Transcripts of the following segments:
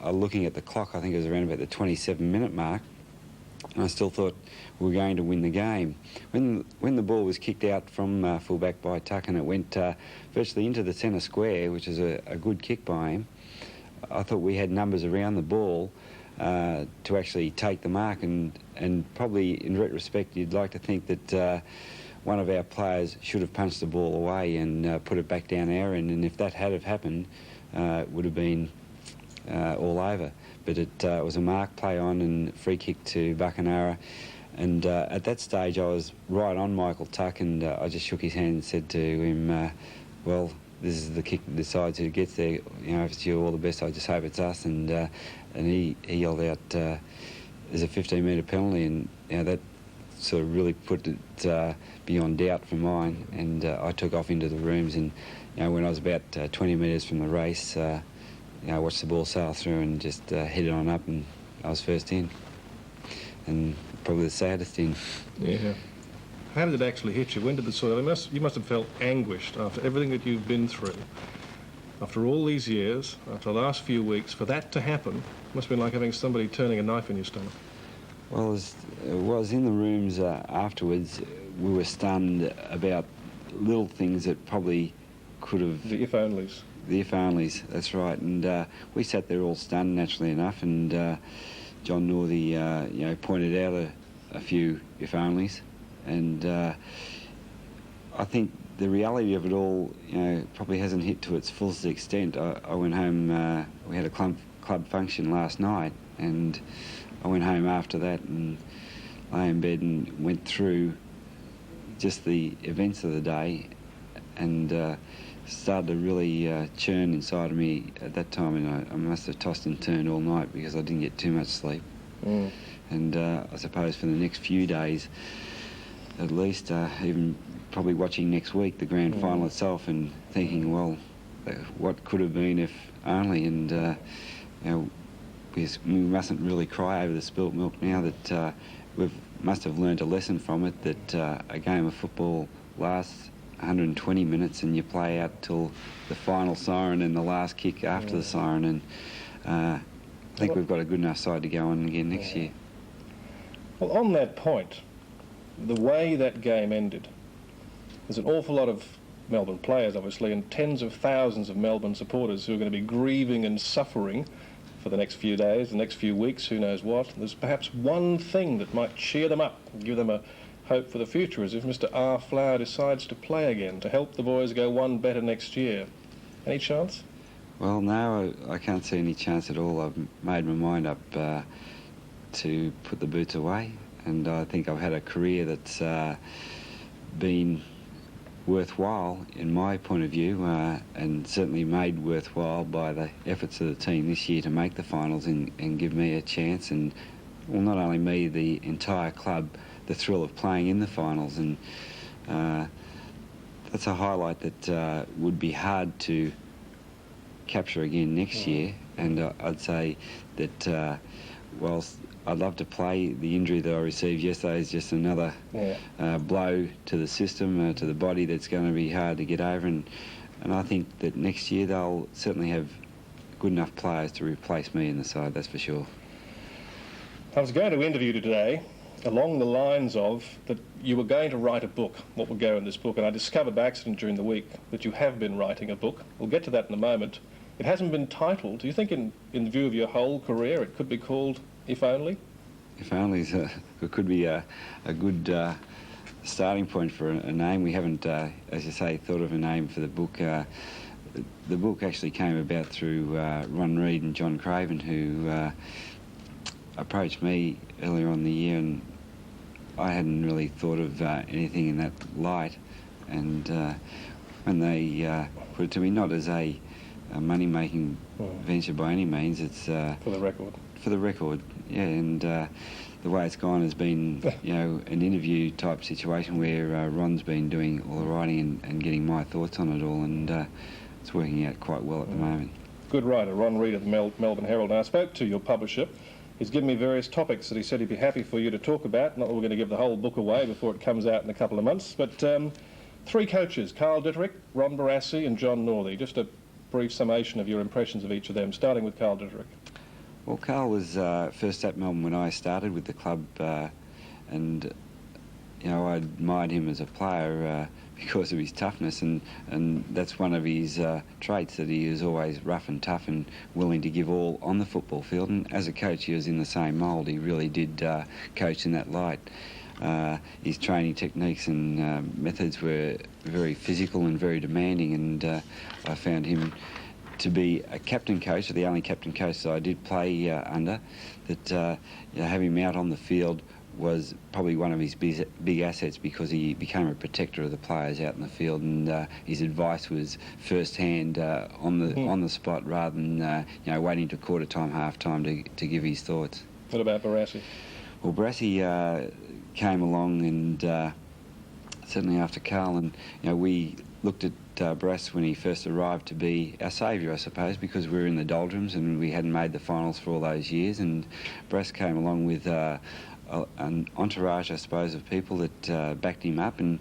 looking at the clock, I think it was around about the 27-minute mark, and I still thought we were going to win the game. When the ball was kicked out from fullback by Tuck and it went virtually into the centre square, which is a good kick by him, I thought we had numbers around the ball to actually take the mark, and probably in retrospect you'd like to think that one of our players should have punched the ball away and put it back down our end, and if that had have happened, it would have been all over. But it was a mark play on and free kick to Buckenara, and at that stage I was right on Michael Tuck, and I just shook his hand and said to him, well, this is the kick that decides who gets there. You know, if it's you, all the best. I just hope it's us. And he yelled out, "There's a 15-metre penalty," and you know, that sort of really put it beyond doubt for mine. And I took off into the rooms, and you know, when I was about 20 metres from the race, you know, I watched the ball sail through and just hit it on up, and I was first in. And probably the saddest in. Yeah. How did it actually hit you? When did the sort of... you must have felt anguished after everything that you've been through. After all these years, after the last few weeks, for that to happen, must have been like having somebody turning a knife in your stomach. Well, as I was in the rooms afterwards, we were stunned about little things that probably could have... The if-onlys. The if-onlys, that's right. And we sat there all stunned, naturally enough, and John Northey, you know, pointed out a few if-onlys. And I think the reality of it all, you know, probably hasn't hit to its fullest extent. I went home, we had a club function last night, and I went home after that and lay in bed and went through just the events of the day, and started to really churn inside of me at that time, and I must have tossed and turned all night because I didn't get too much sleep. Mm. And I suppose for the next few days, at least, even probably watching next week the grand final itself and thinking, well, what could have been if only, and you know, we mustn't really cry over the spilt milk now, that we must have learned a lesson from it, that a game of football lasts 120 minutes and you play out till the final siren and the last kick after the siren, and I think we've got a good enough side to go on again next year. Well, on that point, the way that game ended, there's an awful lot of Melbourne players, obviously, and tens of thousands of Melbourne supporters who are going to be grieving and suffering for the next few days, the next few weeks, who knows what. There's perhaps one thing that might cheer them up and give them a hope for the future, as if Mr. R. Flower decides to play again, to help the boys go one better next year. Any chance? Well, no, I can't see any chance at all. I've made my mind up to put the boots away, and I think I've had a career that's been worthwhile in my point of view, and certainly made worthwhile by the efforts of the team this year to make the finals and give me a chance, and well, not only me, the entire club, the thrill of playing in the finals, and that's a highlight that would be hard to capture again next year. And I'd say that whilst I'd love to play, the injury that I received yesterday is just another blow to the system, to the body, that's going to be hard to get over, and I think that next year they'll certainly have good enough players to replace me in the side, that's for sure. I was going to interview you today along the lines of that you were going to write a book, what would go in this book, and I discovered by accident during the week that you have been writing a book. We'll get to that in a moment. It hasn't been titled. Do you think in view of your whole career it could be called If Only? If Only it could be a good starting point for a name. We haven't, as you say, thought of a name for the book. The book actually came about through Ron Reid and John Craven, who approached me earlier on in the year, and I hadn't really thought of anything in that light. And when they put it to me, not as a money-making venture by any means, it's for the record. For the record, yeah, and the way it's gone has been, you know, an interview type situation where Ron's been doing all the writing and getting my thoughts on it all, and it's working out quite well at the moment. Good writer, Ron Reid of the Melbourne Herald. And I spoke to your publisher. He's given me various topics that he said he'd be happy for you to talk about. Not that we're going to give the whole book away before it comes out in a couple of months, but three coaches, Carl Ditterick, Ron Barassi and John Northey. Just a brief summation of your impressions of each of them, starting with Carl Ditterick. Well, Carl was first at Melbourne when I started with the club, and I admired him as a player because of his toughness, and that's one of his traits, that he is always rough and tough and willing to give all on the football field. And as a coach, he was in the same mould. He really did coach in that light. His training techniques and methods were very physical and very demanding, and I found him to be a captain coach, or the only captain coach that I did play under, that have him out on the field was probably one of his big assets, because he became a protector of the players out in the field, and his advice was first-hand on the spot, rather than waiting to quarter time, half time to give his thoughts. What about Barassi? Well, Barassi came along, and certainly after Carl, and we looked at Barassi when he first arrived to be our saviour, I suppose, because we were in the doldrums and we hadn't made the finals for all those years, and Barassi came along with an entourage, I suppose, of people that backed him up, and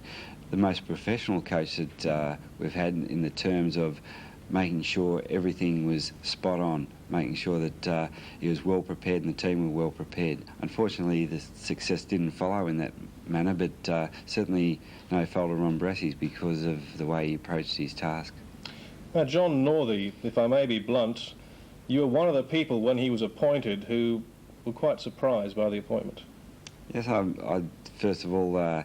the most professional coach that we've had in the terms of making sure everything was spot on, making sure that he was well prepared and the team were well prepared. Unfortunately, the success didn't follow in that manner, but certainly no fault of Ron Barassi's because of the way he approached his task. Now, John Northey, if I may be blunt, you were one of the people when he was appointed who were quite surprised by the appointment. Yes, I first of all, I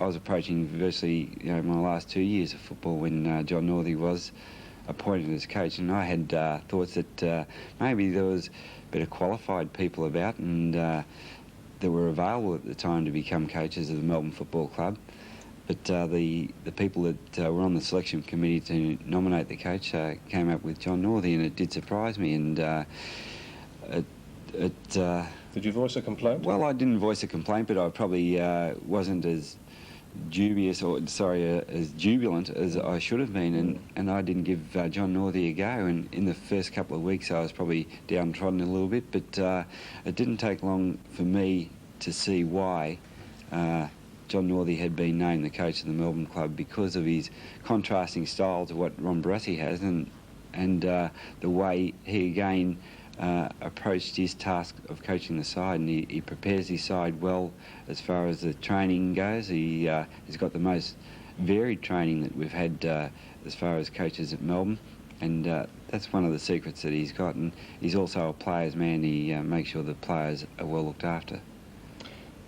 was approaching virtually my last 2 years of football when John Northey was appointed as coach, and I had thoughts that maybe there was better qualified people about, and that were available at the time to become coaches of the Melbourne Football Club. But the people that were on the selection committee to nominate the coach came up with John Northey, and it did surprise me, and Did you voice a complaint? Well, I didn't voice a complaint, but I probably wasn't as as jubilant as I should have been, and I didn't give John Northey a go, and in the first couple of weeks I was probably downtrodden a little bit, but it didn't take long for me to see why John Northey had been named the coach of the Melbourne club, because of his contrasting style to what Ron Barassi has, and the way he again approached his task of coaching the side, and he prepares his side well as far as the training goes. He's got the most varied training that we've had as far as coaches at Melbourne, and that's one of the secrets that he's got, and he's also a player's man. He makes sure the players are well looked after.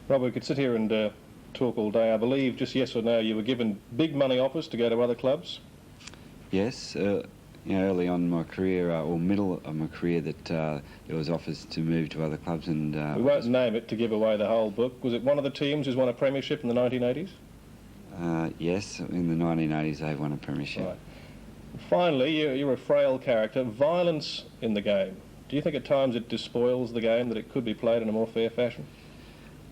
Rob, we could sit here and talk all day. I believe, just yes or no, you were given big money offers to go to other clubs? Yes. Early on in my career, or middle of my career, that there was offers to move to other clubs, and we won't name it to give away the whole book. Was it one of the teams who's won a premiership in the 1980s? Yes, in the 1980s they won a premiership. Right. Finally, you're a frail character. Violence in the game. Do you think at times it despoils the game, that it could be played in a more fair fashion?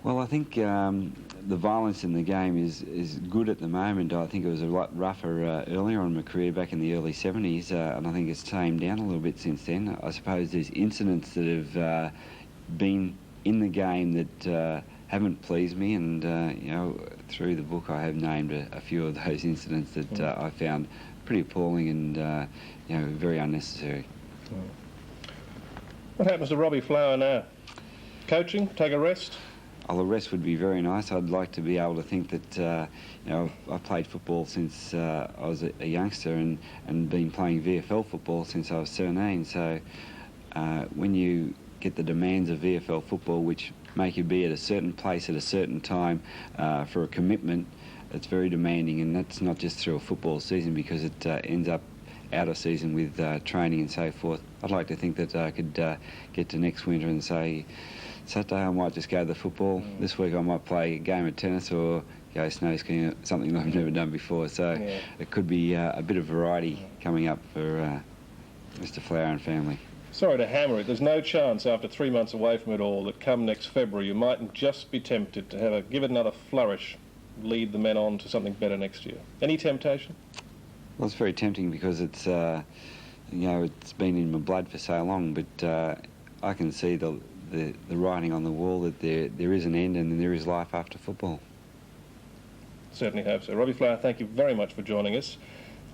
Well, I think the violence in the game is good at the moment. I think it was a lot rougher earlier on in my career, back in the early 70s, and I think it's tamed down a little bit since then. I suppose there's incidents that have been in the game that haven't pleased me, and through the book I have named a few of those incidents that I found pretty appalling and very unnecessary. What happens to Robbie Flower now? Coaching? Take a rest? Oh, the rest would be very nice. I'd like to be able to think that, I've played football since I was a youngster, and been playing VFL football since I was 17. So when you get the demands of VFL football, which make you be at a certain place at a certain time for a commitment, it's very demanding, and that's not just through a football season, because it ends up out of season with training and so forth. I'd like to think that I could get to next winter and say, Saturday I might just go to the football. This week I might play a game of tennis or go snow skiing, something that I've never done before. So it could be a bit of variety coming up for Mr. Flower and family. Sorry to hammer it. There's no chance after 3 months away from it all that come next February you mightn't just be tempted to give it another flourish, lead the men on to something better next year. Any temptation? Well, it's very tempting because it's it's been in my blood for so long, but I can see the writing on the wall that there is an end and there is life after football. Certainly hope so. Robbie Flower, thank you very much for joining us.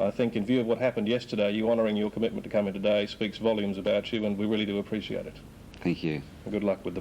I think in view of what happened yesterday, you honouring your commitment to come in today speaks volumes about you, and we really do appreciate it. Thank you. And good luck with the book.